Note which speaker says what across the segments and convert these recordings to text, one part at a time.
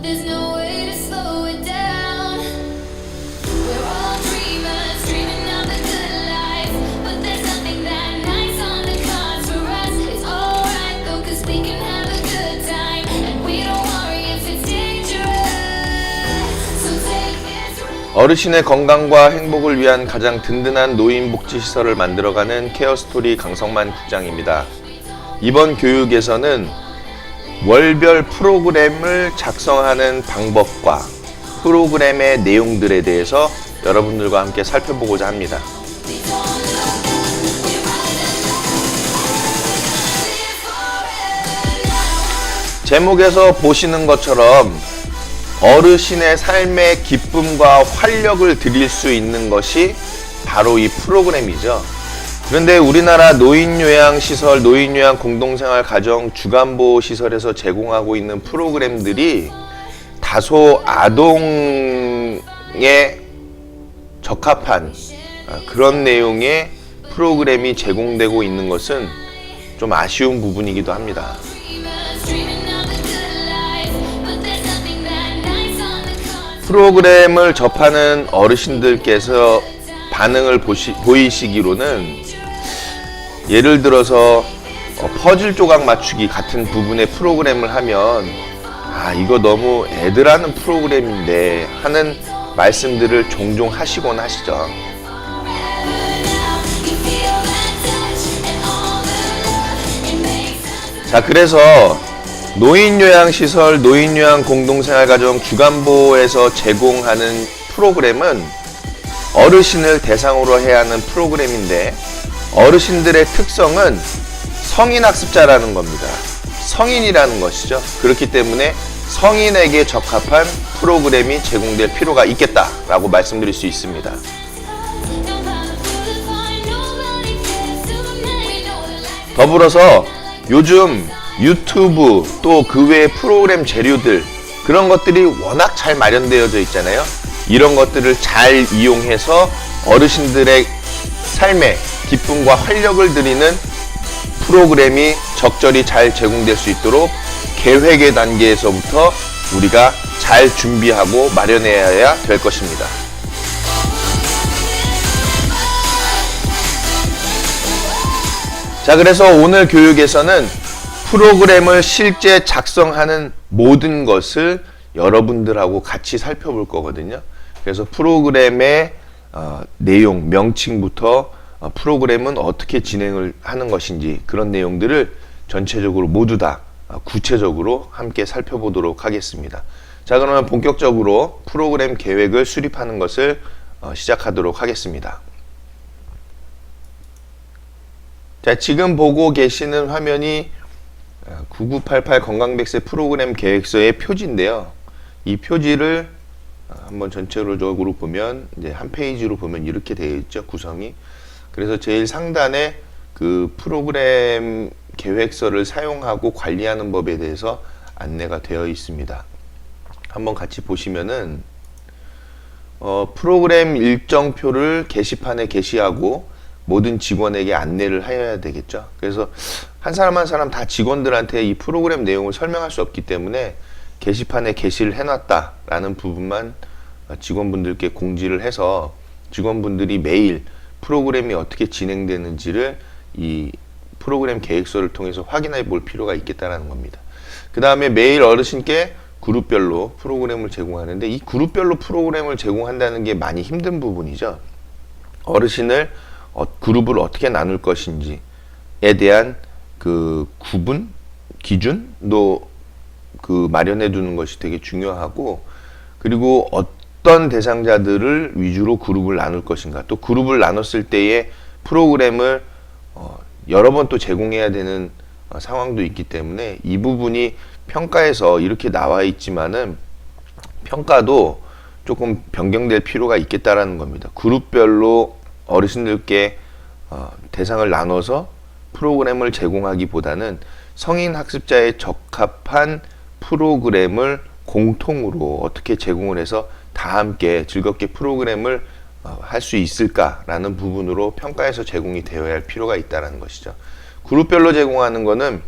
Speaker 1: There's no way to slow it down. We're all dreamers, dreaming of the good life. But there's nothing that nice on the cards for us. It's alright though, cause we can have a good time. And we don't worry if it's dangerous. So take this road.
Speaker 2: 어르신의 건강과 행복을 위한 가장 든든한 노인복지시설을 만들어가는 케어스토리 강성만 국장입니다. 이번 교육에서는 월별 프로그램을 작성하는 방법과 프로그램의 내용들에 대해서 여러분들과 함께 살펴보고자 합니다. 제목에서 보시는 것처럼 어르신의 삶의 기쁨과 활력을 드릴 수 있는 것이 바로 이 프로그램이죠. 그런데 우리나라 노인요양시설, 노인요양 공동생활 가정 주간보호시설에서 제공하고 있는 프로그램들이 다소 아동에 적합한 그런 내용의 프로그램이 제공되고 있는 것은 좀 아쉬운 부분이기도 합니다. 프로그램을 접하는 어르신들께서 반응을 보이시기로는 예를 들어서 퍼즐 조각 맞추기 같은 부분의 프로그램을 하면 이거 너무 애들 하는 프로그램인데 하는 말씀들을 종종 하시곤 하시죠. 자, 그래서 노인요양시설, 노인요양 공동생활가정 주간보호에서 제공하는 프로그램은 어르신을 대상으로 해야 하는 프로그램인데 어르신들의 특성은 성인학습자라는 겁니다. 성인이라는 것이죠. 그렇기 때문에 성인에게 적합한 프로그램이 제공될 필요가 있겠다라고 말씀드릴 수 있습니다. 더불어서 요즘 유튜브 또 그 외의 프로그램 재료들 그런 것들이 워낙 잘 마련되어져 있잖아요. 이런 것들을 잘 이용해서 어르신들의 삶에 기쁨과 활력을 드리는 프로그램이 적절히 잘 제공될 수 있도록 계획의 단계에서부터 우리가 잘 준비하고 마련해야 될 것입니다. 자, 그래서 오늘 교육에서는 프로그램을 실제 작성하는 모든 것을 여러분들하고 같이 살펴볼 거거든요. 그래서 프로그램의 내용, 명칭부터 프로그램은 어떻게 진행을 하는 것인지 그런 내용들을 전체적으로 모두 다 구체적으로 함께 살펴보도록 하겠습니다. 자, 그러면 본격적으로 프로그램 계획을 수립하는 것을 시작하도록 하겠습니다. 자, 지금 보고 계시는 화면이 9988 건강100세 프로그램 계획서의 표지인데요. 이 표지를 한번 전체적으로 보면 이제 한 페이지로 보면 이렇게 되어 있죠, 구성이. 그래서 제일 상단에 그 프로그램 계획서를 사용하고 관리하는 법에 대해서 안내가 되어 있습니다. 한번 같이 보시면은 프로그램 일정표를 게시판에 게시하고 모든 직원에게 안내를 해야 되겠죠. 그래서 한 사람 한 사람 다 직원들한테 이 프로그램 내용을 설명할 수 없기 때문에 게시판에 게시를 해놨다라는 부분만 직원분들께 공지를 해서 직원분들이 매일 프로그램이 어떻게 진행되는지를 이 프로그램 계획서를 통해서 확인해 볼 필요가 있겠다라는 겁니다. 그 다음에 매일 어르신께 그룹별로 프로그램을 제공하는데 이 그룹별로 프로그램을 제공한다는 게 많이 힘든 부분이죠. 어르신을 그룹을 어떻게 나눌 것인지에 대한 그 구분, 기준도 그 마련해 두는 것이 되게 중요하고, 그리고 어떤 대상자들을 위주로 그룹을 나눌 것인가, 또 그룹을 나눴을 때의 프로그램을 여러 번 또 제공해야 되는 상황도 있기 때문에 이 부분이 평가에서 이렇게 나와 있지만은 평가도 조금 변경될 필요가 있겠다라는 겁니다. 그룹별로 어르신들께 대상을 나눠서 프로그램을 제공하기보다는 성인 학습자에 적합한 프로그램을 공통으로 어떻게 제공을 해서 다 함께 즐겁게 프로그램을 할 수 있을까라는 부분으로 평가에서 제공이 되어야 할 필요가 있다는 것이죠. 그룹별로 제공하는 거는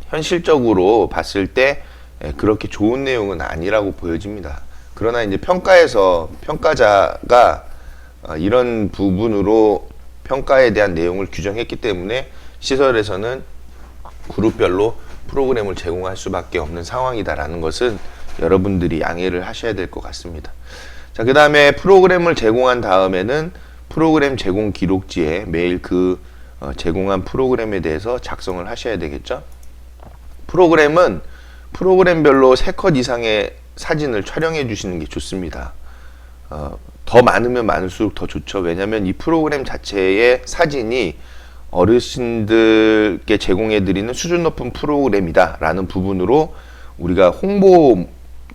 Speaker 2: 현실적으로 봤을 때 그렇게 좋은 내용은 아니라고 보여집니다. 그러나 이제 평가에서 평가자가 이런 부분으로 평가에 대한 내용을 규정했기 때문에 시설에서는 그룹별로 프로그램을 제공할 수밖에 없는 상황이다라는 것은 여러분들이 양해를 하셔야 될 것 같습니다. 자, 그 다음에 프로그램을 제공한 다음에는 프로그램 제공 기록지에 매일 그 제공한 프로그램에 대해서 작성을 하셔야 되겠죠. 프로그램은 프로그램별로 3컷 이상의 사진을 촬영해 주시는 게 좋습니다. 더 많으면 많을수록 더 좋죠. 왜냐하면 이 프로그램 자체의 사진이 어르신들께 제공해 드리는 수준 높은 프로그램이다 라는 부분으로 우리가 홍보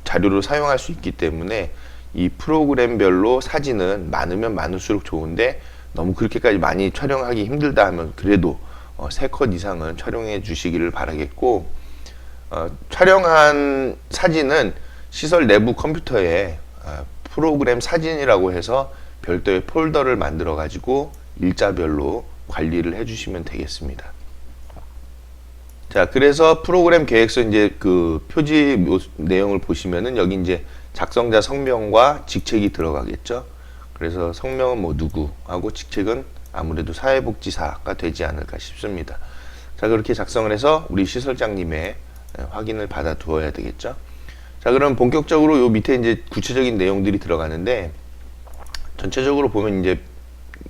Speaker 2: 자료로 사용할 수 있기 때문에 이 프로그램별로 사진은 많으면 많을수록 좋은데 너무 그렇게까지 많이 촬영하기 힘들다 하면 그래도 3컷 이상은 촬영해 주시기를 바라겠고, 촬영한 사진은 시설 내부 컴퓨터에 프로그램 사진이라고 해서 별도의 폴더를 만들어 가지고 일자별로 관리를 해주시면 되겠습니다. 자, 그래서 프로그램 계획서 이제 그 표지 내용을 보시면은 여기 이제 작성자 성명과 직책이 들어가겠죠. 그래서 성명은 뭐 누구 하고 직책은 아무래도 사회복지사가 되지 않을까 싶습니다. 자, 그렇게 작성을 해서 우리 시설장님의 확인을 받아 두어야 되겠죠. 자, 그럼 본격적으로 요 밑에 이제 구체적인 내용들이 들어가는데, 전체적으로 보면 이제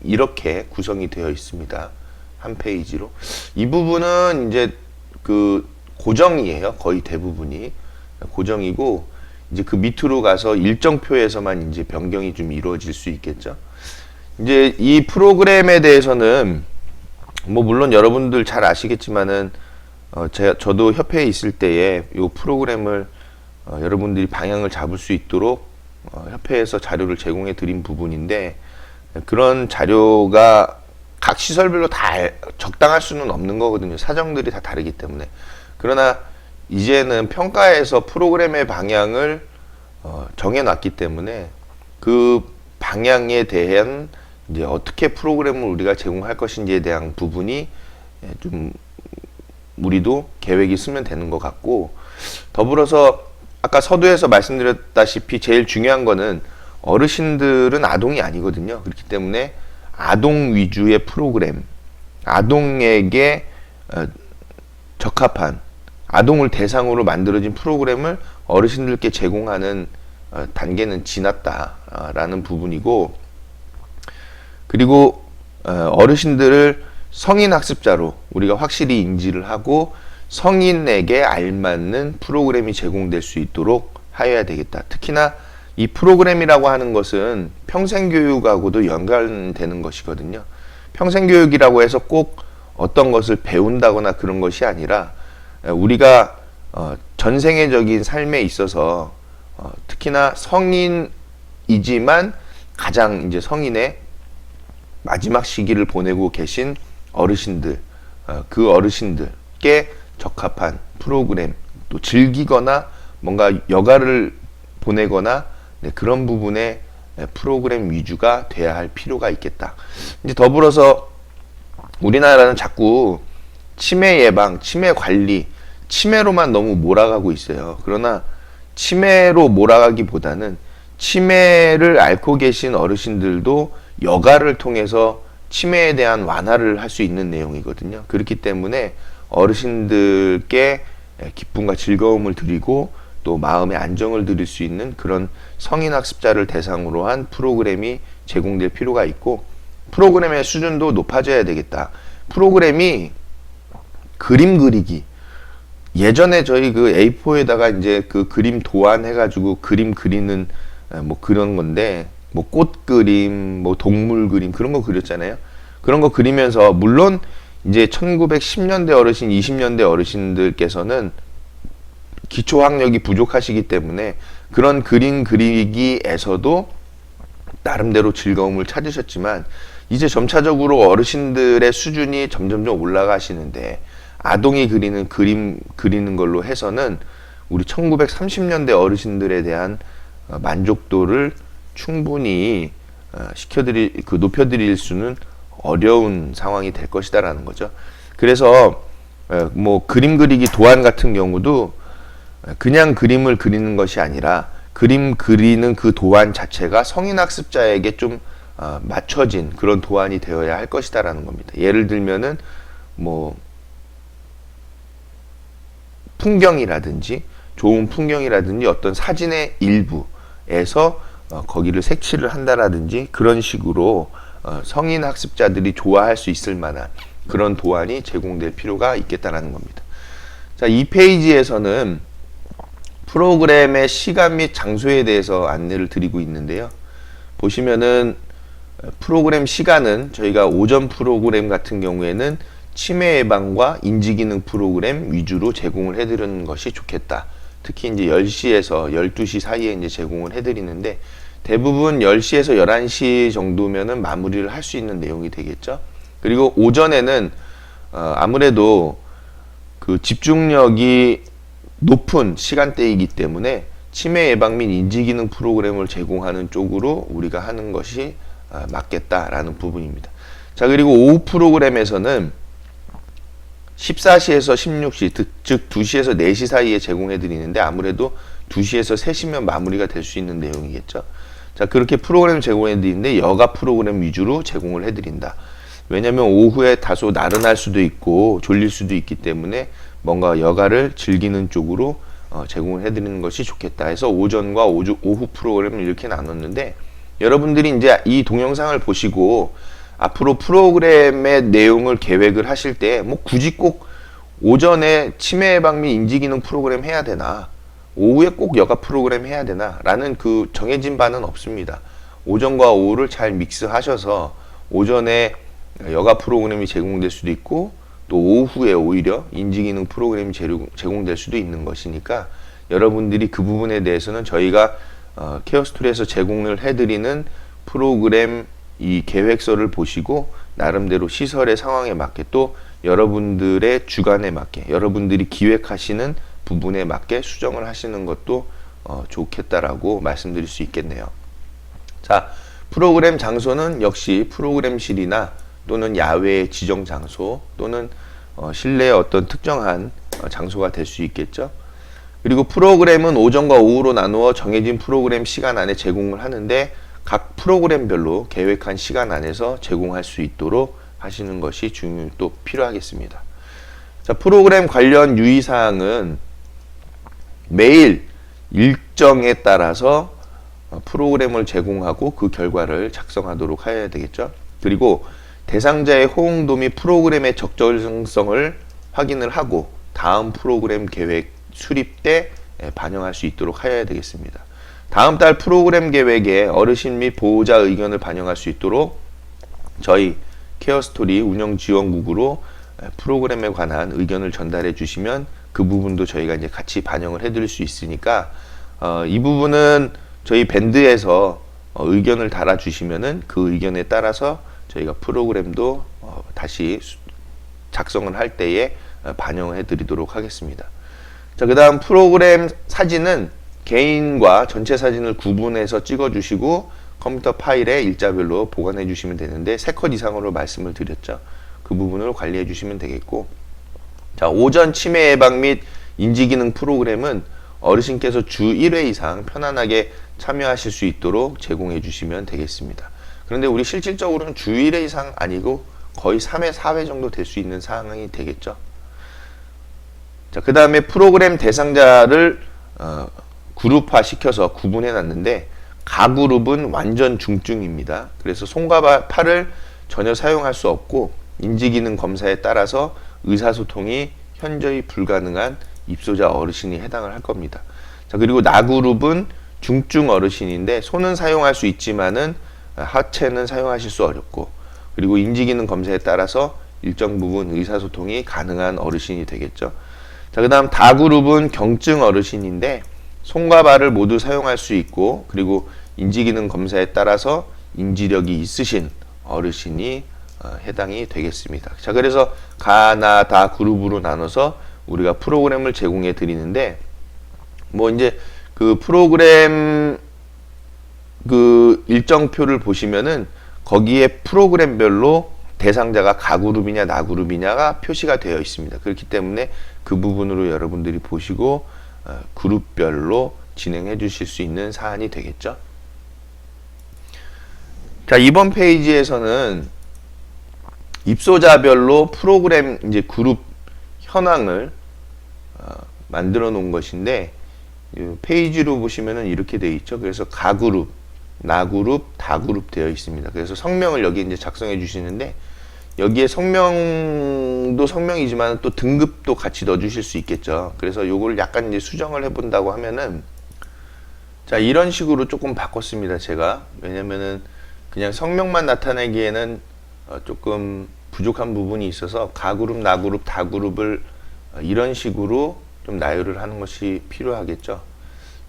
Speaker 2: 이렇게 구성이 되어 있습니다. 한 페이지로. 이 부분은 이제 그 고정이에요. 거의 대부분이 고정이고, 이제 그 밑으로 가서 일정표에서만 이제 변경이 좀 이루어질 수 있겠죠. 이제 이 프로그램에 대해서는 뭐 물론 여러분들 잘 아시겠지만은 저도 협회에 있을 때에 이 프로그램을 여러분들이 방향을 잡을 수 있도록 협회에서 자료를 제공해 드린 부분인데, 그런 자료가 각 시설별로 다 적당할 수는 없는 거거든요. 사정들이 다 다르기 때문에. 그러나 이제는 평가에서 프로그램의 방향을 정해놨기 때문에 그 방향에 대한 이제 어떻게 프로그램을 우리가 제공할 것인지에 대한 부분이 좀 우리도 계획이 쓰면 되는 것 같고, 더불어서 아까 서두에서 말씀드렸다시피 제일 중요한 거는 어르신들은 아동이 아니거든요. 그렇기 때문에 아동 위주의 프로그램, 아동에게 적합한, 아동을 대상으로 만들어진 프로그램을 어르신들께 제공하는 단계는 지났다라는 부분이고, 그리고 어르신들을 성인 학습자로 우리가 확실히 인지를 하고 성인에게 알맞는 프로그램이 제공될 수 있도록 하여야 되겠다. 특히나 이 프로그램이라고 하는 것은 평생교육하고도 연관되는 것이거든요. 평생교육이라고 해서 꼭 어떤 것을 배운다거나 그런 것이 아니라 우리가 전생애적인 삶에 있어서 특히나 성인이지만 가장 이제 성인의 마지막 시기를 보내고 계신 어르신들, 그 어르신들께 적합한 프로그램, 또 즐기거나 뭔가 여가를 보내거나 그런 부분에 프로그램 위주가 돼야 할 필요가 있겠다. 이제 더불어서 우리나라는 자꾸 치매 예방, 치매 관리, 치매로만 너무 몰아가고 있어요. 그러나 치매로 몰아가기보다는 치매를 앓고 계신 어르신들도 여가를 통해서 치매에 대한 완화를 할 수 있는 내용이거든요. 그렇기 때문에 어르신들께 기쁨과 즐거움을 드리고 또 마음의 안정을 드릴 수 있는 그런 성인 학습자를 대상으로 한 프로그램이 제공될 필요가 있고, 프로그램의 수준도 높아져야 되겠다. 프로그램이 그림 그리기, 예전에 저희 그 A4에다가 이제 그 그림 도안해가지고 그림 그리는 뭐 그런 건데, 뭐 꽃 그림, 뭐 동물 그림 그런 거 그렸잖아요. 그런 거 그리면서 물론 이제 1910년대 어르신, 20년대 어르신들께서는 기초학력이 부족하시기 때문에 그런 그림 그리기에서도 나름대로 즐거움을 찾으셨지만, 이제 점차적으로 어르신들의 수준이 점점점 올라가시는데 아동이 그리는 그림 그리는 걸로 해서는 우리 1930년대 어르신들에 대한 만족도를 충분히 높여드릴 수는 어려운 상황이 될 것이다라는 거죠. 그래서 뭐 그림 그리기 도안 같은 경우도 그냥 그림을 그리는 것이 아니라 그림 그리는 그 도안 자체가 성인 학습자에게 좀 맞춰진 그런 도안이 되어야 할 것이다라는 겁니다. 예를 들면은 뭐 풍경이라든지 좋은 풍경이라든지 어떤 사진의 일부에서 거기를 색칠을 한다라든지 그런 식으로 성인 학습자들이 좋아할 수 있을 만한 그런 도안이 제공될 필요가 있겠다라는 겁니다. 자, 이 페이지에서는 프로그램의 시간 및 장소에 대해서 안내를 드리고 있는데요. 보시면은 프로그램 시간은 저희가 오전 프로그램 같은 경우에는 치매 예방과 인지기능 프로그램 위주로 제공을 해드리는 것이 좋겠다. 특히 이제 10시에서 12시 사이에 이제 제공을 해드리는데 대부분 10시에서 11시 정도면은 마무리를 할 수 있는 내용이 되겠죠. 그리고 오전에는 아무래도 그 집중력이 높은 시간대이기 때문에 치매 예방 및 인지기능 프로그램을 제공하는 쪽으로 우리가 하는 것이 맞겠다라는 부분입니다. 자, 그리고 오후 프로그램에서는 14시에서 16시, 즉 2시에서 4시 사이에 제공해 드리는데 아무래도 2시에서 3시면 마무리가 될 수 있는 내용이겠죠. 자, 그렇게 프로그램 제공해 드리는데 여가 프로그램 위주로 제공을 해 드린다. 왜냐면 오후에 다소 나른할 수도 있고 졸릴 수도 있기 때문에 뭔가 여가를 즐기는 쪽으로 제공을 해드리는 것이 좋겠다 해서 오전과 오후 프로그램을 이렇게 나눴는데 여러분들이 이제 이 동영상을 보시고 앞으로 프로그램의 내용을 계획을 하실 때 뭐 굳이 꼭 오전에 치매 예방 및 인지기능 프로그램 해야 되나 오후에 꼭 여가 프로그램 해야 되나 라는 그 정해진 바는 없습니다. 오전과 오후를 잘 믹스하셔서 오전에 여가 프로그램이 제공될 수도 있고 또 오후에 오히려 인지기능 프로그램이 제공될 수도 있는 것이니까 여러분들이 그 부분에 대해서는 저희가 케어스토리에서 제공을 해드리는 프로그램 이 계획서를 보시고 나름대로 시설의 상황에 맞게 또 여러분들의 주관에 맞게 여러분들이 기획하시는 부분에 맞게 수정을 하시는 것도 좋겠다라고 말씀드릴 수 있겠네요. 자, 프로그램 장소는 역시 프로그램실이나 또는 야외의 지정 장소 또는 실내의 어떤 특정한 장소가 될 수 있겠죠. 그리고 프로그램은 오전과 오후로 나누어 정해진 프로그램 시간 안에 제공을 하는데 각 프로그램별로 계획한 시간 안에서 제공할 수 있도록 하시는 것이 또 필요하겠습니다. 자, 프로그램 관련 유의사항은 매일 일정에 따라서 프로그램을 제공하고 그 결과를 작성하도록 해야 되겠죠. 그리고 대상자의 호응도 및 프로그램의 적절성을 확인을 하고 다음 프로그램 계획 수립 때 반영할 수 있도록 하여야 되겠습니다. 다음 달 프로그램 계획에 어르신 및 보호자 의견을 반영할 수 있도록 저희 케어스토리 운영지원국으로 프로그램에 관한 의견을 전달해 주시면 그 부분도 저희가 이제 같이 반영을 해 드릴 수 있으니까 이 부분은 저희 밴드에서 의견을 달아 주시면은 그 의견에 따라서 저희가 프로그램도 다시 작성을 할 때에 반영을 해드리도록 하겠습니다. 자, 그 다음 프로그램 사진은 개인과 전체 사진을 구분해서 찍어주시고 컴퓨터 파일에 일자별로 보관해 주시면 되는데 3컷 이상으로 말씀을 드렸죠. 그 부분을 관리해 주시면 되겠고, 자, 오전 치매 예방 및 인지기능 프로그램은 어르신께서 주 1회 이상 편안하게 참여하실 수 있도록 제공해 주시면 되겠습니다. 그런데 우리 실질적으로는 주 1회 이상 아니고 거의 3회, 4회 정도 될 수 있는 상황이 되겠죠. 자, 그 다음에 프로그램 대상자를 그룹화 시켜서 구분해 놨는데 가그룹은 완전 중증입니다. 그래서 손과 팔을 전혀 사용할 수 없고 인지기능 검사에 따라서 의사소통이 현저히 불가능한 입소자 어르신이 해당을 할 겁니다. 자, 그리고 나그룹은 중증 어르신인데 손은 사용할 수 있지만은 하체는 사용하실 수 어렵고, 그리고 인지기능 검사에 따라서 일정 부분 의사소통이 가능한 어르신이 되겠죠. 자, 그 다음 다그룹은 경증 어르신인데 손과 발을 모두 사용할 수 있고, 그리고 인지기능 검사에 따라서 인지력이 있으신 어르신이 해당이 되겠습니다. 자, 그래서 가, 나, 다 그룹으로 나눠서 우리가 프로그램을 제공해 드리는데, 뭐 이제 그 프로그램 그 일정표를 보시면은 거기에 프로그램별로 대상자가 가그룹이냐 나그룹이냐가 표시가 되어 있습니다. 그렇기 때문에 그 부분으로 여러분들이 보시고 그룹별로 진행해 주실 수 있는 사안이 되겠죠. 자, 이번 페이지에서는 입소자별로 프로그램 이제 그룹 현황을 만들어 놓은 것인데, 이 페이지로 보시면은 이렇게 되어 있죠. 그래서 가그룹, 나그룹, 다그룹 되어 있습니다. 그래서 성명을 여기 이제 작성해 주시는데, 여기에 성명도 성명이지만 또 등급도 같이 넣어 주실 수 있겠죠. 그래서 요걸 약간 이제 수정을 해 본다고 하면은, 자, 이런 식으로 조금 바꿨습니다, 제가. 왜냐면은 그냥 성명만 나타내기에는 조금 부족한 부분이 있어서 가그룹, 나그룹, 다그룹을 이런 식으로 좀 나열을 하는 것이 필요하겠죠.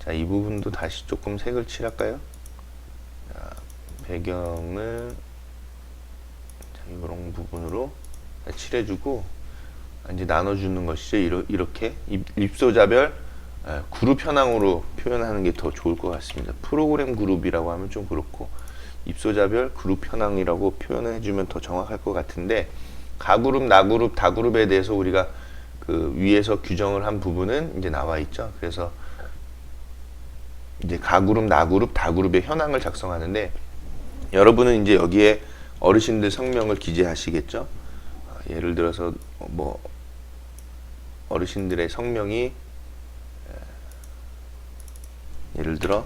Speaker 2: 자, 이 부분도 다시 조금 색을 칠할까요? 자, 배경을 이런 부분으로 칠해주고 이제 나눠주는 것이죠. 이렇게 입소자별 그룹 현황으로 표현하는 게 더 좋을 것 같습니다. 프로그램 그룹이라고 하면 좀 그렇고, 입소자별 그룹 현황이라고 표현을 해주면 더 정확할 것 같은데, 가그룹, 나그룹, 다그룹에 대해서 우리가 그 위에서 규정을 한 부분은 이제 나와 있죠. 그래서 이제 가그룹, 나그룹, 다그룹의 현황을 작성하는데, 여러분은 이제 여기에 어르신들 성명을 기재하시겠죠. 예를 들어서 뭐 어르신들의 성명이 예를 들어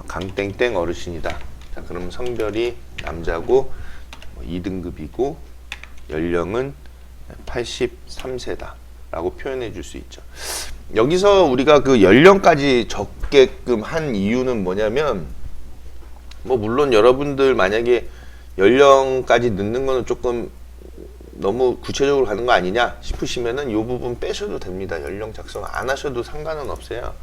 Speaker 2: 강땡땡 어르신이다. 자, 그러면 성별이 남자고 2등급이고 연령은 83세다 라고 표현해 줄 수 있죠. 여기서 우리가 그 연령까지 적게끔 한 이유는 뭐냐면, 뭐 물론 여러분들 만약에 연령까지 넣는 거는 조금 너무 구체적으로 가는 거 아니냐 싶으시면은 이 부분 빼셔도 됩니다. 연령 작성 안 하셔도 상관은 없어요.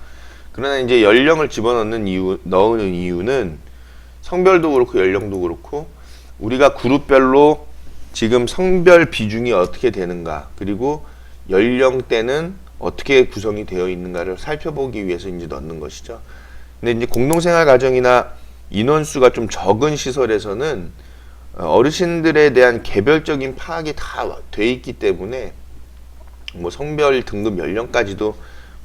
Speaker 2: 그러나 이제 연령을 집어넣는 넣는 이유는 성별도 그렇고 연령도 그렇고 우리가 그룹별로 지금 성별 비중이 어떻게 되는가, 그리고 연령대는 어떻게 구성이 되어 있는가를 살펴보기 위해서 이제 넣는 것이죠. 근데 이제 공동생활 가정이나 인원수가 좀 적은 시설에서는 어르신들에 대한 개별적인 파악이 다 돼 있기 때문에 뭐 성별, 등급, 연령까지도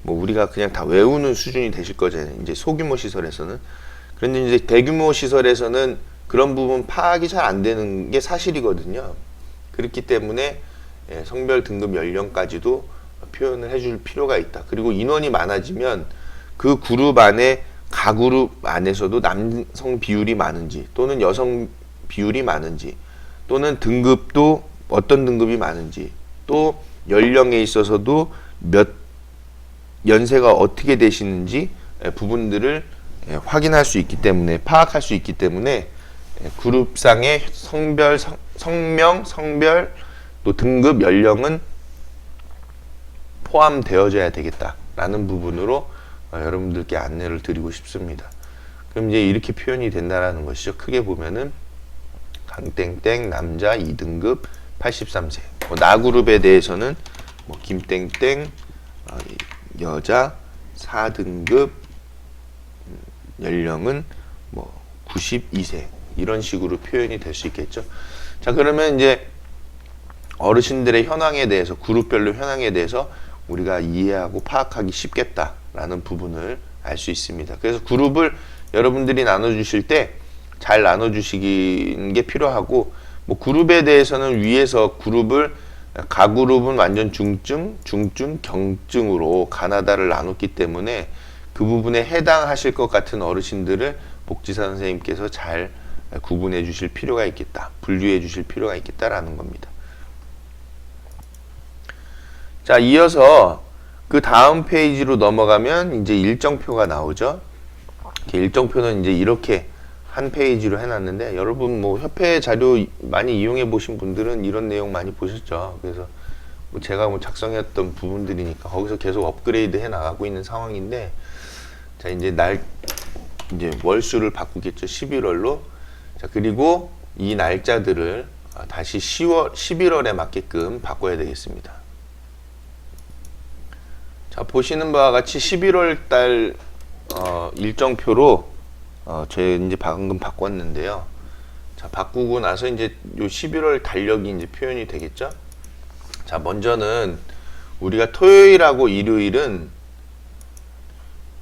Speaker 2: 뭐 우리가 그냥 다 외우는 수준이 되실 거잖아요. 이제 소규모 시설에서는. 그런데 이제 대규모 시설에서는 그런 부분 파악이 잘 안 되는 게 사실이거든요. 그렇기 때문에 성별, 등급, 연령까지도 표현을 해줄 필요가 있다. 그리고 인원이 많아지면 그 그룹 안에 가그룹 안에서도 남성 비율이 많은지 또는 여성 비율이 많은지, 또는 등급도 어떤 등급이 많은지, 또 연령에 있어서도 몇 연세가 어떻게 되시는지 부분들을 확인할 수 있기 때문에, 파악할 수 있기 때문에 그룹상의 성별, 성명, 성별, 또 등급, 연령은 포함되어져야 되겠다라는 부분으로 여러분들께 안내를 드리고 싶습니다. 그럼 이제 이렇게 표현이 된다라는 것이죠. 크게 보면은 강땡땡 남자 2등급 83세. 뭐 나그룹에 대해서는 뭐 김땡땡 여자 4등급 연령은 뭐 92세 이런 식으로 표현이 될 수 있겠죠. 자, 그러면 이제 어르신들의 현황에 대해서, 그룹별로 현황에 대해서 우리가 이해하고 파악하기 쉽겠다라는 부분을 알 수 있습니다. 그래서 그룹을 여러분들이 나눠주실 때 잘 나눠주시는 게 필요하고, 뭐 그룹에 대해서는 위에서 그룹을 가그룹은 완전 중증, 중증, 경증으로 가나다를 나눴기 때문에 그 부분에 해당하실 것 같은 어르신들을 복지사 선생님께서 잘 구분해 주실 필요가 있겠다, 분류해 주실 필요가 있겠다라는 겁니다. 자, 이어서 그 다음 페이지로 넘어가면 이제 일정표가 나오죠. 일정표는 이제 이렇게 한 페이지로 해놨는데, 여러분 뭐 협회 자료 많이 이용해 보신 분들은 이런 내용 많이 보셨죠. 그래서 뭐 제가 뭐 작성했던 부분들이니까 거기서 계속 업그레이드 해 나가고 있는 상황인데, 자, 이제 이제 월수를 바꾸겠죠. 11월로. 자, 그리고 이 날짜들을 다시 11월에 맞게끔 바꿔야 되겠습니다. 자, 보시는 바와 같이 11월 달 일정표로 제가 이제 방금 바꿨는데요. 자, 바꾸고 나서 이제 요 11월 달력이 이제 표현이 되겠죠. 자, 먼저는 우리가 토요일하고 일요일은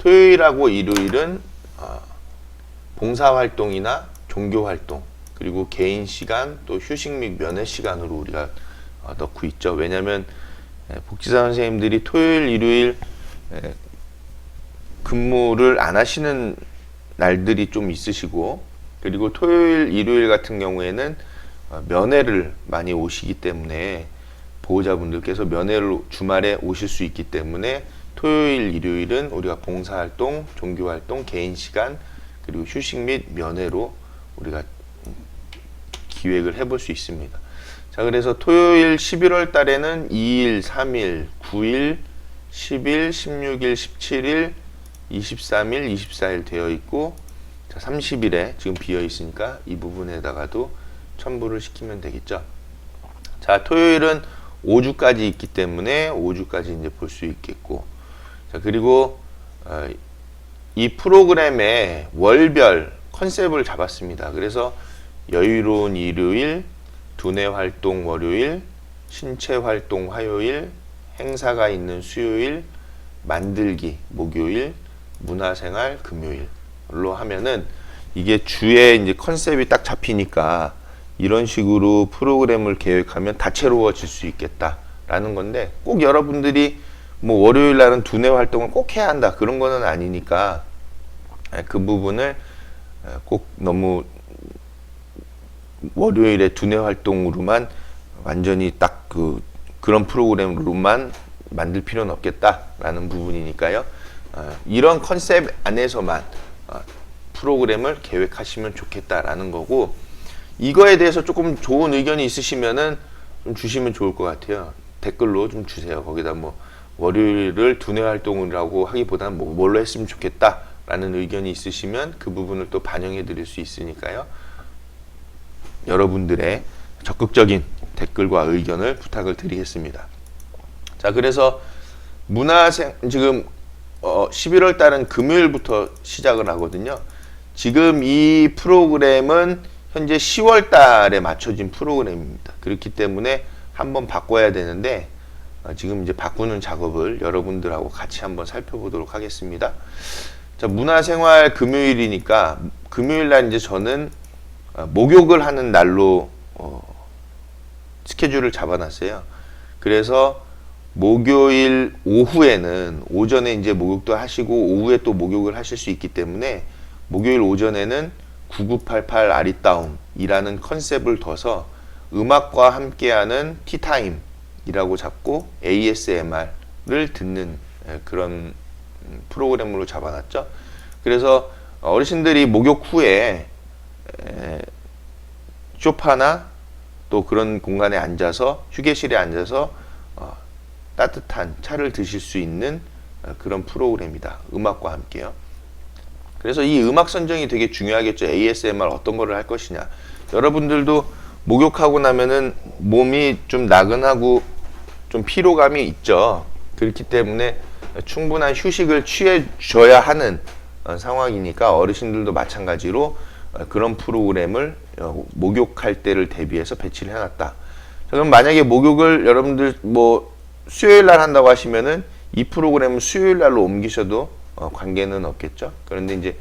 Speaker 2: 토요일하고 일요일은 봉사활동이나 종교활동, 그리고 개인 시간, 또 휴식 및 면회 시간으로 우리가 넣고 있죠. 왜냐하면 복지사 선생님들이 토요일, 일요일 근무를 안 하시는 날들이 좀 있으시고, 그리고 토요일, 일요일 같은 경우에는 면회를 많이 오시기 때문에 보호자분들께서 면회를 주말에 오실 수 있기 때문에 토요일, 일요일은 우리가 봉사활동, 종교활동, 개인 시간, 그리고 휴식 및 면회로 우리가 기획을 해볼 수 있습니다. 자, 그래서 토요일 11월 달에는 2일, 3일, 9일, 10일, 16일, 17일, 23일, 24일 되어 있고, 자, 30일에 지금 비어 있으니까 이 부분에다가도 첨부를 시키면 되겠죠. 자, 토요일은 5주까지 있기 때문에 5주까지 이제 볼 수 있겠고, 자, 그리고 이 프로그램의 월별 컨셉을 잡았습니다. 그래서 여유로운 일요일, 두뇌 활동 월요일, 신체 활동 화요일, 행사가 있는 수요일, 만들기 목요일, 문화생활 금요일로 하면은 이게 주에 이제 컨셉이 딱 잡히니까 이런 식으로 프로그램을 계획하면 다채로워질 수 있겠다라는 건데, 꼭 여러분들이 뭐 월요일 날은 두뇌 활동을 꼭 해야 한다 그런 거는 아니니까 그 부분을 꼭 너무 월요일에 두뇌 활동으로만 완전히 딱 그런 프로그램으로만 만들 필요는 없겠다라는 부분이니까요. 이런 컨셉 안에서만 프로그램을 계획하시면 좋겠다라는 거고, 이거에 대해서 조금 좋은 의견이 있으시면은 좀 주시면 좋을 것 같아요. 댓글로 좀 주세요. 거기다 뭐 월요일을 두뇌 활동이라고 하기보다는 뭐 뭘로 했으면 좋겠다라는 의견이 있으시면 그 부분을 또 반영해 드릴 수 있으니까요. 여러분들의 적극적인 댓글과 의견을 부탁을 드리겠습니다. 자, 그래서 지금 11월 달은 금요일부터 시작을 하거든요. 지금 이 프로그램은 현재 10월 달에 맞춰진 프로그램입니다. 그렇기 때문에 한번 바꿔야 되는데 지금 이제 바꾸는 작업을 여러분들하고 같이 한번 살펴보도록 하겠습니다. 자, 문화생활 금요일이니까 금요일 날 이제 저는 목욕을 하는 날로 스케줄을 잡아놨어요. 그래서 목요일 오후에는, 오전에 이제 목욕도 하시고 오후에 또 목욕을 하실 수 있기 때문에 목요일 오전에는 9988 아리따움이라는 컨셉을 둬서 음악과 함께하는 티타임이라고 잡고 ASMR을 듣는 그런 프로그램으로 잡아놨죠. 그래서 어르신들이 목욕 후에 소파나 또 그런 공간에 앉아서, 휴게실에 앉아서 따뜻한 차를 드실 수 있는 그런 프로그램이다. 음악과 함께요. 그래서 이 음악 선정이 되게 중요하겠죠. ASMR 어떤 거를 할 것이냐. 여러분들도 목욕하고 나면은 몸이 좀 나른하고 좀 피로감이 있죠. 그렇기 때문에 충분한 휴식을 취해줘야 하는 상황이니까 어르신들도 마찬가지로 그런 프로그램을 목욕할 때를 대비해서 배치를 해놨다. 그럼 만약에 목욕을 여러분들 뭐 수요일 날 한다고 하시면은 이 프로그램을 수요일 날로 옮기셔도 관계는 없겠죠. 그런데 이제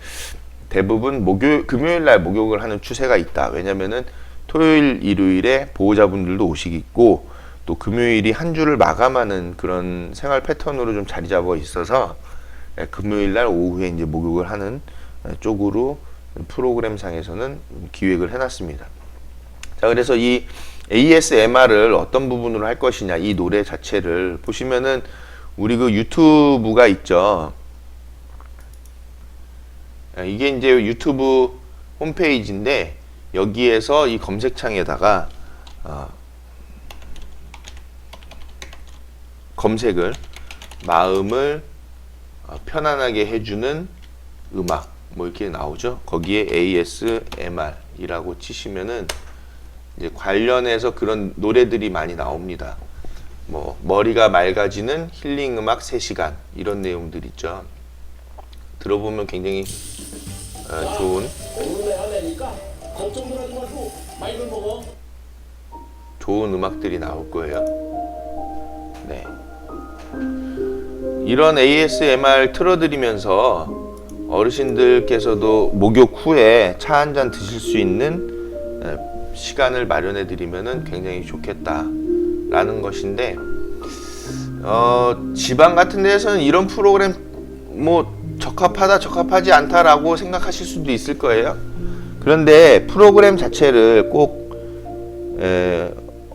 Speaker 2: 대부분 금요일 날 목욕을 하는 추세가 있다. 왜냐면은 토요일, 일요일에 보호자분들도 오시겠고, 또 금요일이 한 주를 마감하는 그런 생활 패턴으로 좀 자리 잡아 있어서 금요일 날 오후에 이제 목욕을 하는 쪽으로 프로그램 상에서는 기획을 해놨습니다. 자, 그래서 이 ASMR을 어떤 부분으로 할 것이냐, 이 노래 자체를 보시면은 우리 그 유튜브가 있죠. 이게 이제 유튜브 홈페이지인데, 여기에서 이 검색창에다가 검색을 마음을 편안하게 해주는 음악 뭐 이렇게 나오죠. 거기에 ASMR이라고 치시면은 이제 관련해서 그런 노래들이 많이 나옵니다. 뭐 머리가 맑아지는 힐링 음악 3시간 이런 내용들 있죠. 들어보면 굉장히 좋은 음악들이 나올 거예요. 네. 이런 ASMR 틀어드리면서 어르신들께서도 목욕 후에 차 한 잔 드실 수 있는 시간을 마련해 드리면은 굉장히 좋겠다라는 것인데, 지방 같은 데에서는 이런 프로그램 뭐 적합하다 적합하지 않다라고 생각하실 수도 있을 거예요. 그런데 프로그램 자체를 꼭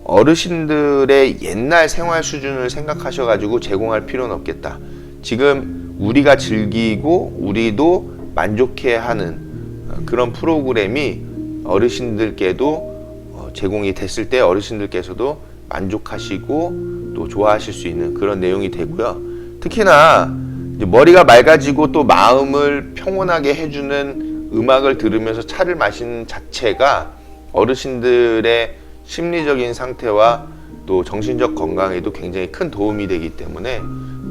Speaker 2: 어르신들의 옛날 생활 수준을 생각하셔가지고 제공할 필요는 없겠다. 지금 우리가 즐기고 우리도 만족해하는 그런 프로그램이 어르신들께도 제공이 됐을 때 어르신들께서도 만족하시고 또 좋아하실 수 있는 그런 내용이 되고요. 특히나 머리가 맑아지고 또 마음을 평온하게 해주는 음악을 들으면서 차를 마시는 자체가 어르신들의 심리적인 상태와 또 정신적 건강에도 굉장히 큰 도움이 되기 때문에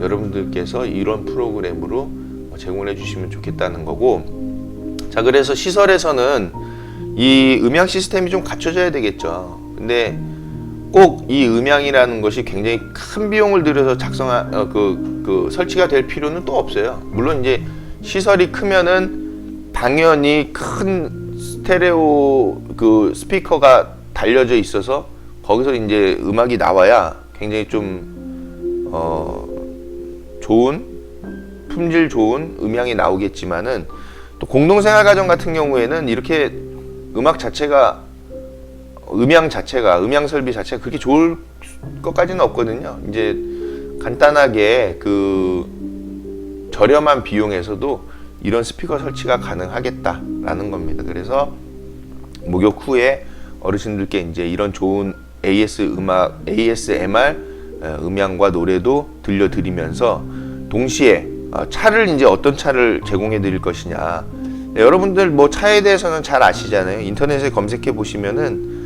Speaker 2: 여러분들께서 이런 프로그램으로 제공해 주시면 좋겠다는 거고, 자, 그래서 시설에서는 이 음향 시스템이 좀 갖춰져야 되겠죠. 근데 꼭 이 음향이라는 것이 굉장히 큰 비용을 들여서 설치가 될 필요는 또 없어요. 물론 이제 시설이 크면은 당연히 큰 스테레오 스피커가 달려져 있어서 거기서 이제 음악이 나와야 굉장히 좀 좋은 품질 좋은 음향이 나오겠지만은, 또 공동생활 가정 같은 경우에는 이렇게 음악 자체가 음향 설비 자체가 그렇게 좋을 것까지는 없거든요. 이제 간단하게 저렴한 비용에서도 이런 스피커 설치가 가능하겠다라는 겁니다. 그래서 목욕 후에 어르신들께 이제 이런 좋은 ASMR 음향과 노래도 들려드리면서 동시에 차를 이제 어떤 차를 제공해 드릴 것이냐. 여러분들 뭐 차에 대해서는 잘 아시잖아요. 인터넷에 검색해 보시면은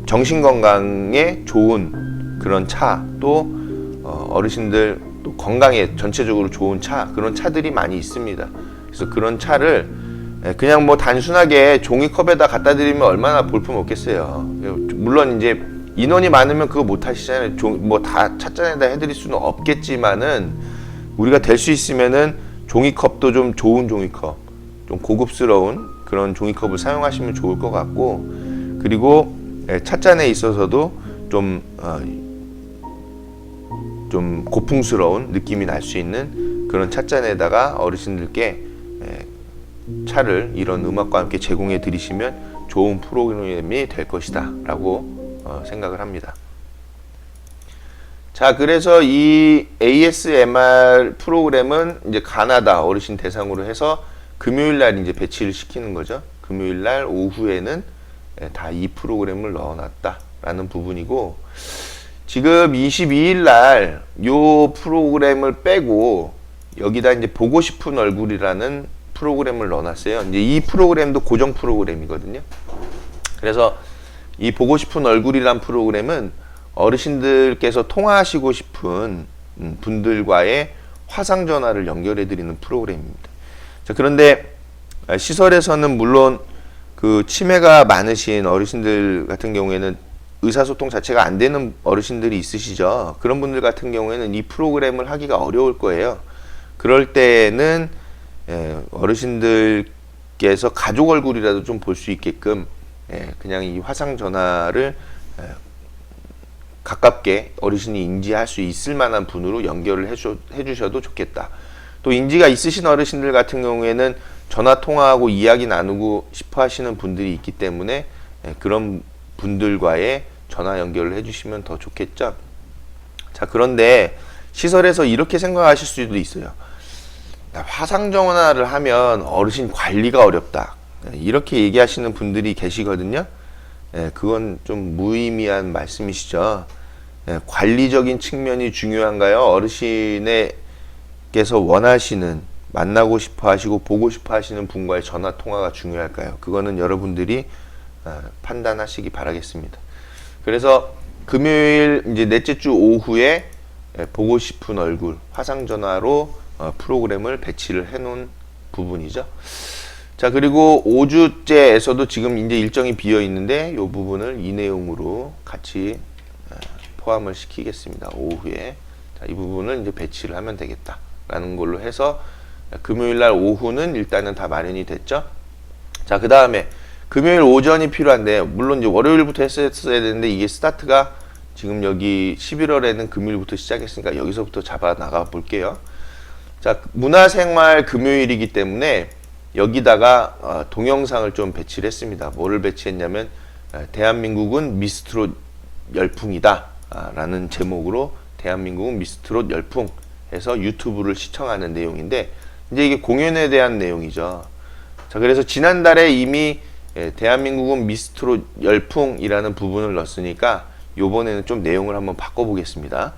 Speaker 2: 정신 건강에 좋은 그런 차, 또 어르신들 또 건강에 전체적으로 좋은 차, 그런 차들이 많이 있습니다. 그래서 그런 차를 그냥 뭐 단순하게 종이컵에다 갖다 드리면 얼마나 볼품 없겠어요. 물론 이제 인원이 많으면 그거 못 하시잖아요. 뭐 다 찻잔에다 해드릴 수는 없겠지만은 우리가 될 수 있으면은 종이컵도 좀 좋은 종이컵, 좀 고급스러운 그런 종이컵을 사용하시면 좋을 것 같고, 그리고 찻잔에 있어서도 좀 고풍스러운 느낌이 날 수 있는 그런 찻잔에다가 어르신들께 차를 이런 음악과 함께 제공해 드리시면 좋은 프로그램이 될 것이다 라고 생각을 합니다. 자, 그래서 이 ASMR 프로그램은 이제 가나다 어르신 대상으로 해서 금요일 날 이제 배치를 시키는 거죠. 금요일 날 오후에는 다 이 프로그램을 넣어놨다라는 부분이고, 지금 22일 날 요 프로그램을 빼고 여기다 이제 보고 싶은 얼굴이라는 프로그램을 넣어놨어요. 이제 이 프로그램도 고정 프로그램이거든요. 그래서 이 보고 싶은 얼굴이란 프로그램은 어르신들께서 통화하시고 싶은 분들과의 화상 전화를 연결해 드리는 프로그램입니다. 자, 그런데 시설에서는 물론 그 치매가 많으신 어르신들 같은 경우에는 의사소통 자체가 안 되는 어르신들이 있으시죠. 그런 분들 같은 경우에는 이 프로그램을 하기가 어려울 거예요. 그럴 때는 어르신들께서 가족 얼굴이라도 좀 볼 수 있게끔 그냥 이 화상 전화를 가깝게 어르신이 인지할 수 있을 만한 분으로 연결을 해주셔도 좋겠다. 또 인지가 있으신 어르신들 같은 경우에는 전화 통화하고 이야기 나누고 싶어 하시는 분들이 있기 때문에 그런 분들과의 전화 연결을 해주시면 더 좋겠죠. 자, 그런데 시설에서 이렇게 생각하실 수도 있어요. 화상 전화를 하면 어르신 관리가 어렵다, 이렇게 얘기하시는 분들이 계시거든요. 그건 좀 무의미한 말씀이시죠. 관리적인 측면이 중요한가요? 어르신께서 원하시는, 만나고 싶어 하시고 보고 싶어 하시는 분과의 전화 통화가 중요할까요? 그거는 여러분들이 판단하시기 바라겠습니다. 그래서 금요일 이제 넷째 주 오후에 보고 싶은 얼굴 화상 전화로 프로그램을 배치를 해 놓은 부분이죠. 자, 그리고 5주째에서도 지금 이제 일정이 비어 있는데 이 부분을 이 내용으로 같이 포함을 시키겠습니다. 오후에. 자, 이 부분을 이제 배치를 하면 되겠다라는 걸로 해서 금요일 날 오후는 일단은 다 마련이 됐죠. 자, 그 다음에 금요일 오전이 필요한데, 물론 이제 월요일부터 했어야 되는데 이게 스타트가 지금 여기 11월에는 금요일부터 시작했으니까 여기서부터 잡아 나가 볼게요. 자, 문화생활 금요일이기 때문에 여기다가 동영상을 좀 배치를 했습니다. 뭐를 배치했냐면 대한민국은 미스트롯 열풍이다 라는 제목으로 대한민국은 미스트롯 열풍 해서 유튜브를 시청하는 내용인데, 이제 이게 공연에 대한 내용이죠. 자, 그래서 지난달에 이미 대한민국은 미스트롯 열풍이라는 부분을 넣었으니까 요번에는 좀 내용을 한번 바꿔보겠습니다.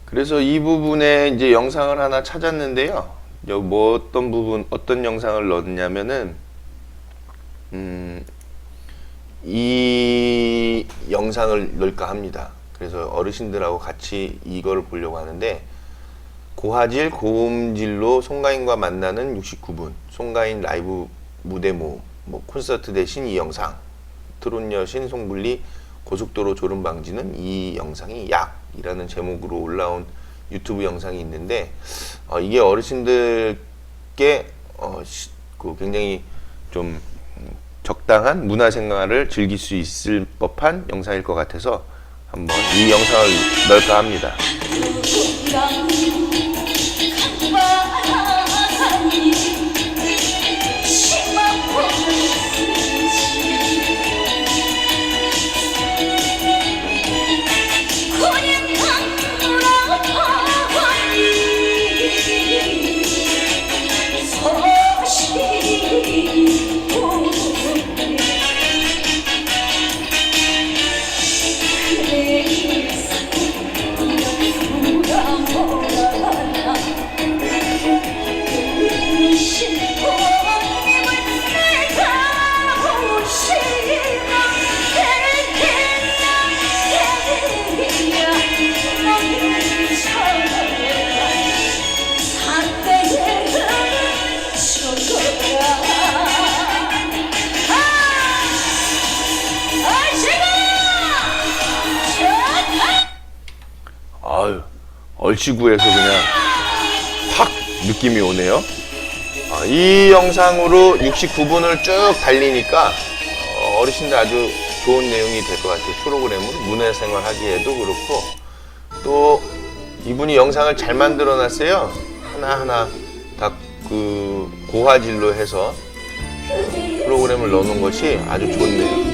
Speaker 2: 그래서 이 부분에 이제 영상을 하나 찾았는데요. 뭐 어떤 영상을 넣었냐면은, 이 영상을 넣을까 합니다. 그래서 어르신들하고 같이 이거를 보려고 하는데, 고화질 고음질로 송가인과 만나는 69분, 송가인 라이브 무대 모음, 뭐 콘서트 대신 이 영상, 트롯 여신 송불리 고속도로 졸음 방지는 이 영상이 약이라는 제목으로 올라온 유튜브 영상이 있는데, 이게 어르신들께 굉장히 좀 적당한 문화생활을 즐길 수 있을 법한 영상일 것 같아서 한번 이 영상을 넣을까 합니다. 아유, 얼씨구에서 그냥 확 느낌이 오네요. 이 영상으로 69분을 쭉 달리니까 어르신들 아주 좋은 내용이 될 것 같아요. 프로그램은 문화생활 하기에도 그렇고, 또 이분이 영상을 잘 만들어 놨어요. 하나하나 다 그 고화질로 해서 프로그램을 넣어놓은 것이 아주 좋네요.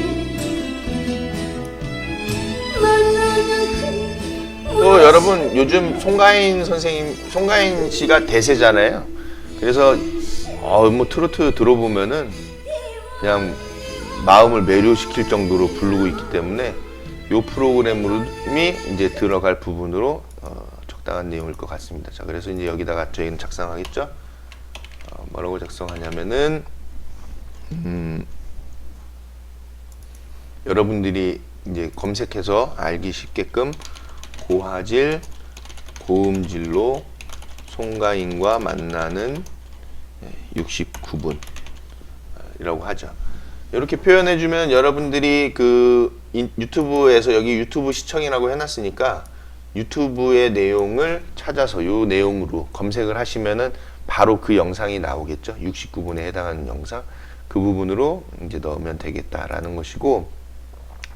Speaker 2: 또 여러분, 요즘 송가인 씨가 대세잖아요. 그래서 뭐 트로트 들어보면은 그냥 마음을 매료시킬 정도로 부르고 있기 때문에 이 프로그램이 이제 들어갈 부분으로 적당한 내용일 것 같습니다. 자, 그래서 이제 여기다가 저희는 작성하겠죠. 뭐라고 작성하냐면은 여러분들이 이제 검색해서 알기 쉽게끔 고화질 고음질로 송가인과 만나는 69분 이라고 하죠. 이렇게 표현해 주면 여러분들이 그 유튜브에서 여기 유튜브 시청이라고 해놨으니까 유튜브의 내용을 찾아서 이 내용으로 검색을 하시면은 바로 그 영상이 나오겠죠. 69분에 해당하는 영상, 그 부분으로 이제 넣으면 되겠다라는 것이고,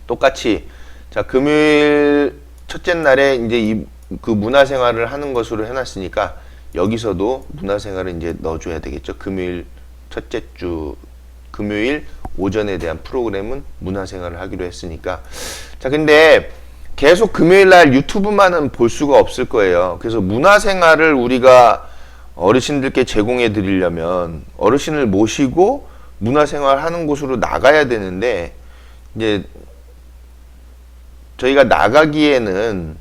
Speaker 2: 똑같이 자, 금요일 첫째 날에 이제 그 문화생활을 하는 것으로 해놨으니까 여기서도 문화생활을 이제 넣어줘야 되겠죠. 금요일 첫째 주 금요일 오전에 대한 프로그램은 문화생활을 하기로 했으니까. 자, 근데 계속 금요일 날 유튜브만은 볼 수가 없을 거예요. 그래서 문화생활을 우리가 어르신들께 제공해 드리려면 어르신을 모시고 문화생활 하는 곳으로 나가야 되는데, 이제 저희가 나가기에는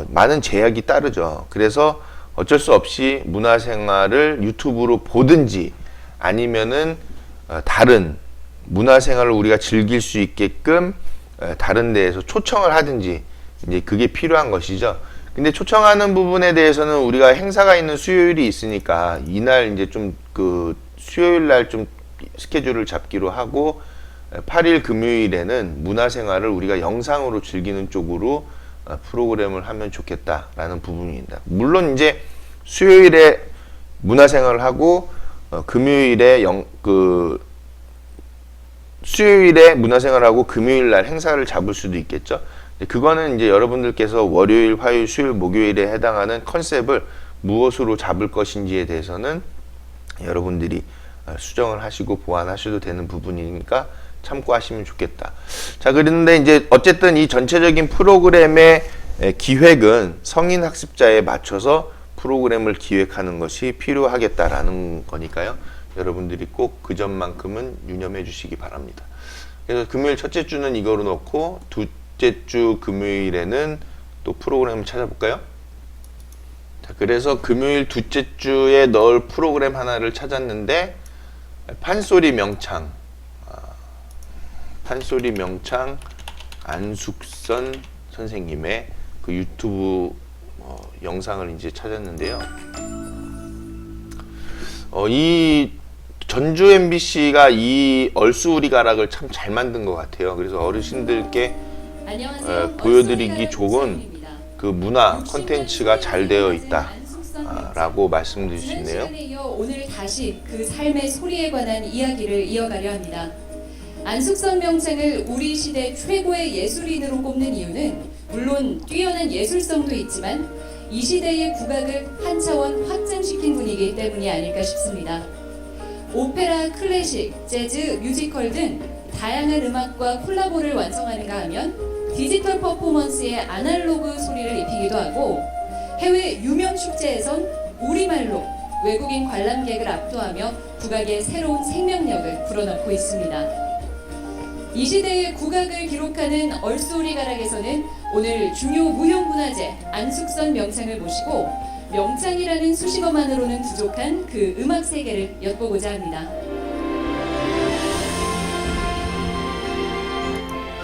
Speaker 2: 많은 제약이 따르죠. 그래서 어쩔 수 없이 문화생활을 유튜브로 보든지 아니면은 다른 문화생활을 우리가 즐길 수 있게끔 다른 데에서 초청을 하든지, 이제 그게 필요한 것이죠. 근데 초청하는 부분에 대해서는 우리가 행사가 있는 수요일이 있으니까 이날 이제 좀 그 수요일 날 좀 스케줄을 잡기로 하고 8일 금요일에는 문화생활을 우리가 영상으로 즐기는 쪽으로 프로그램을 하면 좋겠다라는 부분입니다. 물론 이제 수요일에 문화생활을 하고 금요일에 수요일에 문화생활하고 금요일 날 행사를 잡을 수도 있겠죠. 그거는 이제 여러분들께서 월요일, 화요일, 수요일, 목요일에 해당하는 컨셉을 무엇으로 잡을 것인지에 대해서는 여러분들이 수정을 하시고 보완하셔도 되는 부분이니까 참고하시면 좋겠다. 자, 그런데 이제 어쨌든 이 전체적인 프로그램의 기획은 성인 학습자에 맞춰서 프로그램을 기획하는 것이 필요하겠다라는 거니까요. 여러분들이 꼭 그 점만큼은 유념해 주시기 바랍니다. 그래서 금요일 첫째 주는 이거로 놓고 둘째 주 금요일에는 또 프로그램을 찾아볼까요? 자, 그래서 금요일 둘째 주에 넣을 프로그램 하나를 찾았는데 판소리 명창 안숙선 선생님의 그 유튜브 영상을 이제 찾았는데요. 이 전주 MBC가 이 얼쑤우리가락을 참 잘 만든 것 같아요. 그래서 어르신들께 보여드리기 좋은 그 문화 콘텐츠가 잘 되어 있다 라고 말씀드릴 수 있네요.
Speaker 3: 오늘 다시 그 삶의 소리에 관한 이야기를 이어가려 합니다. 안숙선 명창을 우리 시대 최고의 예술인으로 꼽는 이유는 물론 뛰어난 예술성도 있지만 이 시대의 국악을 한 차원 확장시킨 분이기 때문이 아닐까 싶습니다. 오페라, 클래식, 재즈, 뮤지컬 등 다양한 음악과 콜라보를 완성하는가 하면 디지털 퍼포먼스에 아날로그 소리를 입히기도 하고 해외 유명 축제에선 우리말로 외국인 관람객을 압도하며 국악의 새로운 생명력을 불어넣고 있습니다. 이 시대의 국악을 기록하는 얼쑤우리가락에서는 오늘 중요 무형문화재 안숙선 명창을 모시고 명창이라는 수식어만으로는 부족한 그 음악 세계를 엿보고자 합니다.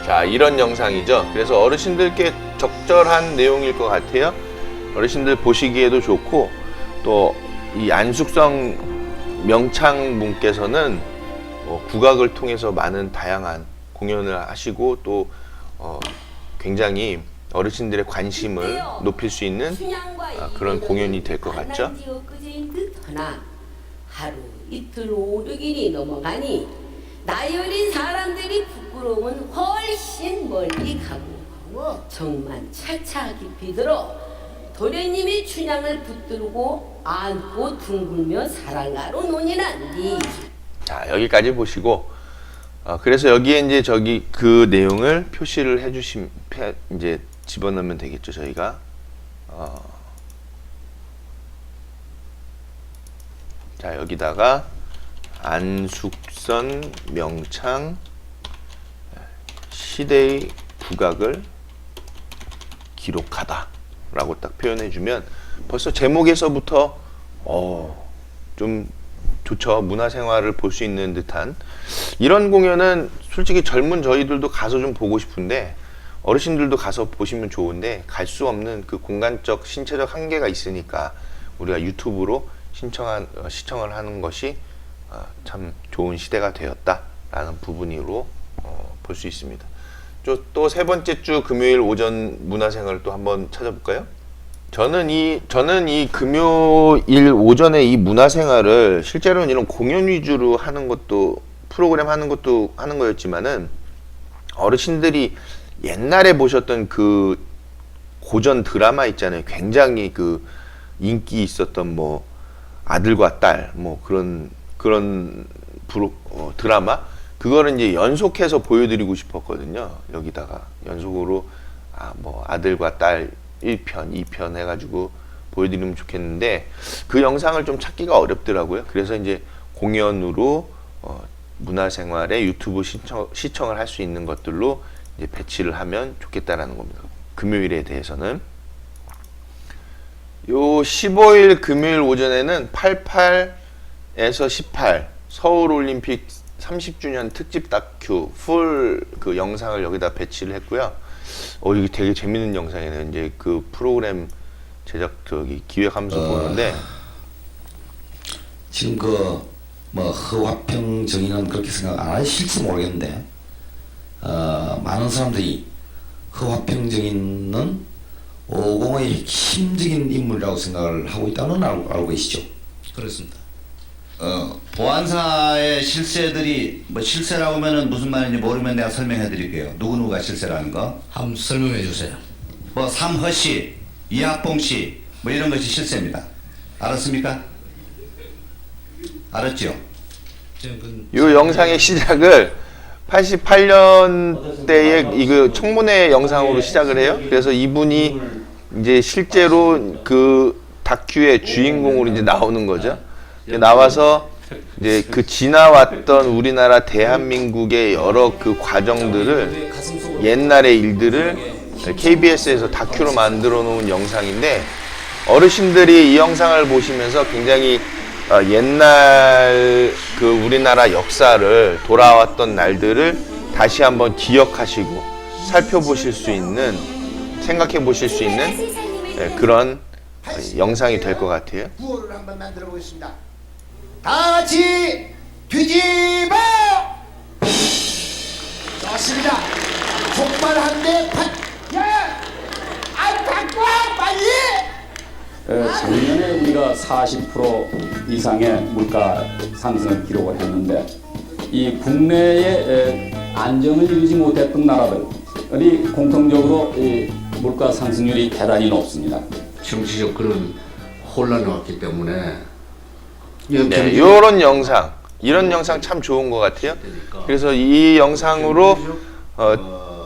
Speaker 2: 자, 이런 영상이죠. 그래서 어르신들께 적절한 내용일 것 같아요. 어르신들 보시기에도 좋고 또 이 안숙선 명창 분께서는 국악을 통해서 많은 다양한 공연을 하시고 또 굉장히 어르신들의 관심을 높일 수 있는 그런 공연이 될 것 같죠?
Speaker 4: 하나 하루 이틀 5, 6일이 넘어가니 나이 어린 사람들이 부끄러움은 훨씬 멀리 가고 정만 차차 깊이 들어 도련님이 춘향을 붙들고 안고 둥글며 사랑가로 논의란디.
Speaker 2: 자, 여기까지 보시고 그래서 여기에 이제 그 내용을 표시를 이제 집어넣으면 되겠죠, 저희가. 자, 여기다가 안숙선 명창 시대의 국악을 기록하다 라고 딱 표현해주면 벌써 제목에서부터 좀 좋죠. 문화생활을 볼 수 있는 듯한 이런 공연은 솔직히 젊은 저희들도 가서 좀 보고 싶은데 어르신들도 가서 보시면 좋은데 갈 수 없는 그 공간적 신체적 한계가 있으니까 우리가 유튜브로 시청을 하는 것이 참 좋은 시대가 되었다라는 부분으로 볼 수 있습니다. 또 세 번째 주 금요일 오전 문화생활을 또 한번 찾아볼까요? 저는 이 금요일 오전에 이 문화생활을 실제로는 이런 공연 위주로 하는 것도 프로그램 하는 거였지만은 어르신들이 옛날에 보셨던 그 고전 드라마 있잖아요. 굉장히 그 인기 있었던 뭐 아들과 딸 뭐 그런 드라마 그거를 이제 연속해서 보여드리고 싶었거든요. 여기다가 연속으로 뭐 아들과 딸 1편, 2편 해가지고 보여드리면 좋겠는데 그 영상을 좀 찾기가 어렵더라고요. 그래서 이제 공연으로 문화생활에 유튜브 시청을 할 수 있는 것들로 이제 배치를 하면 좋겠다라는 겁니다. 금요일에 대해서는 요 15일 금요일 오전에는 88에서 18 서울올림픽 30주년 특집 다큐 풀 그 영상을 여기다 배치를 했고요. 이게 되게 재밌는 영상이네요. 이제 그 프로그램 제작 기획하면서 보는데
Speaker 5: 지금 그 뭐 허화평 정의는 그렇게 생각 안 하실지 모르겠는데 많은 사람들이 허화평 정의는 오공의 핵심적인 인물이라고 생각을 하고 있다는 알고 계시죠?
Speaker 6: 그렇습니다. 보안사의 실세들이 뭐 실세라고 하면은 무슨 말인지 모르면 내가 설명해 드릴게요. 누구누구가 실세라는 거.
Speaker 7: 한번 설명해 주세요.
Speaker 6: 뭐 삼허씨, 이학봉씨 뭐 이런 것이 실세입니다. 알았습니까? 알았죠?
Speaker 2: 이 영상의 시작을 88년대에 이거 청문회 영상으로 시작을 해요. 그래서 이분이 이제 실제로 그 다큐의 주인공으로 이제 나오는 거죠. 이제 나와서 이제 그 지나왔던 우리나라 대한민국의 여러 그 과정들을 옛날의 일들을 KBS에서 다큐로 만들어 놓은 영상인데 어르신들이 이 영상을 보시면서 굉장히 옛날 그 우리나라 역사를 돌아왔던 날들을 다시 한번 기억하시고 살펴보실 수 있는 생각해 보실 수 있는 그런 영상이 될 것 같아요.
Speaker 8: 구호를 한번 만들어 보겠습니다. 다 같이 뒤집어! 좋습니다. 족발 한 대 팍! 야! 아, 갖고 와! 빨리!
Speaker 9: 작년에 우리가 40% 이상의 물가 상승을 기록을 했는데 이 국내의 안정을 이루지 못했던 나라들이 공통적으로 이 물가 상승률이 대단히 높습니다.
Speaker 7: 정치적 그런 혼란이 왔기 때문에
Speaker 2: 네, 이런 영상, 이런 영상 참 좋은 것 같아요. 그래서 이 영상으로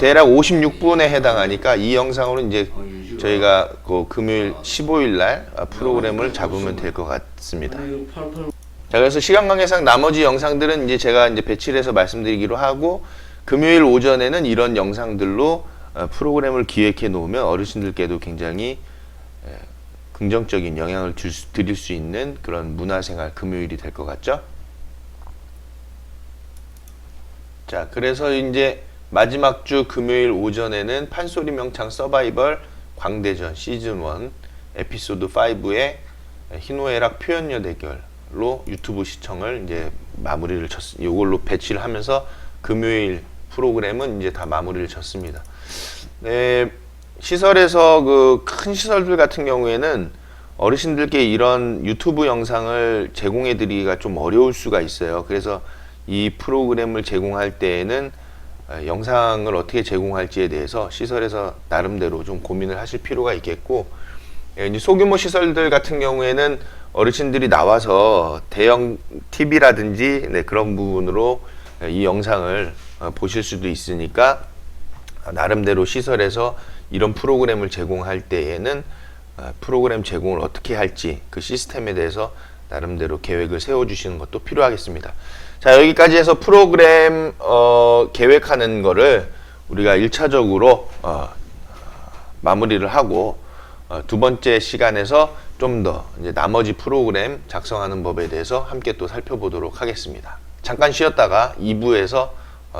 Speaker 2: 대략 56분에 해당하니까 이 영상으로 이제 저희가 그 금요일 15일 날 프로그램을 잡으면 될 것 같습니다. 자, 그래서 시간 관계상 나머지 영상들은 이제 제가 이제 배치를 해서 말씀드리기로 하고 금요일 오전에는 이런 영상들로 프로그램을 기획해 놓으면 어르신들께도 굉장히 긍정적인 영향을 드릴 수 있는 그런 문화생활 금요일이 될 것 같죠? 자, 그래서 이제 마지막 주 금요일 오전에는 판소리 명창 서바이벌 광대전 시즌 1 에피소드 5의 희노애락 표현력 대결로 유튜브 시청을 이제 마무리를 이걸로 배치를 하면서 금요일 프로그램은 이제 다 마무리를 졌습니다. 네, 시설에서 그 큰 시설들 같은 경우에는 어르신들께 이런 유튜브 영상을 제공해 드리기가 좀 어려울 수가 있어요. 그래서 이 프로그램을 제공할 때에는 영상을 어떻게 제공할지에 대해서 시설에서 나름대로 좀 고민을 하실 필요가 있겠고, 이제 소규모 시설들 같은 경우에는 어르신들이 나와서 대형 TV라든지 그런 부분으로 이 영상을 보실 수도 있으니까 나름대로 시설에서 이런 프로그램을 제공할 때에는 프로그램 제공을 어떻게 할지 그 시스템에 대해서 나름대로 계획을 세워주시는 것도 필요하겠습니다. 자, 여기까지 해서 프로그램 계획하는 거를 우리가 1차적으로 마무리를 하고 두 번째 시간에서 좀 더 이제 나머지 프로그램 작성하는 법에 대해서 함께 또 살펴보도록 하겠습니다. 잠깐 쉬었다가 2부에서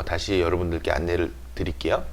Speaker 2: 다시 여러분들께 안내를 드릴게요.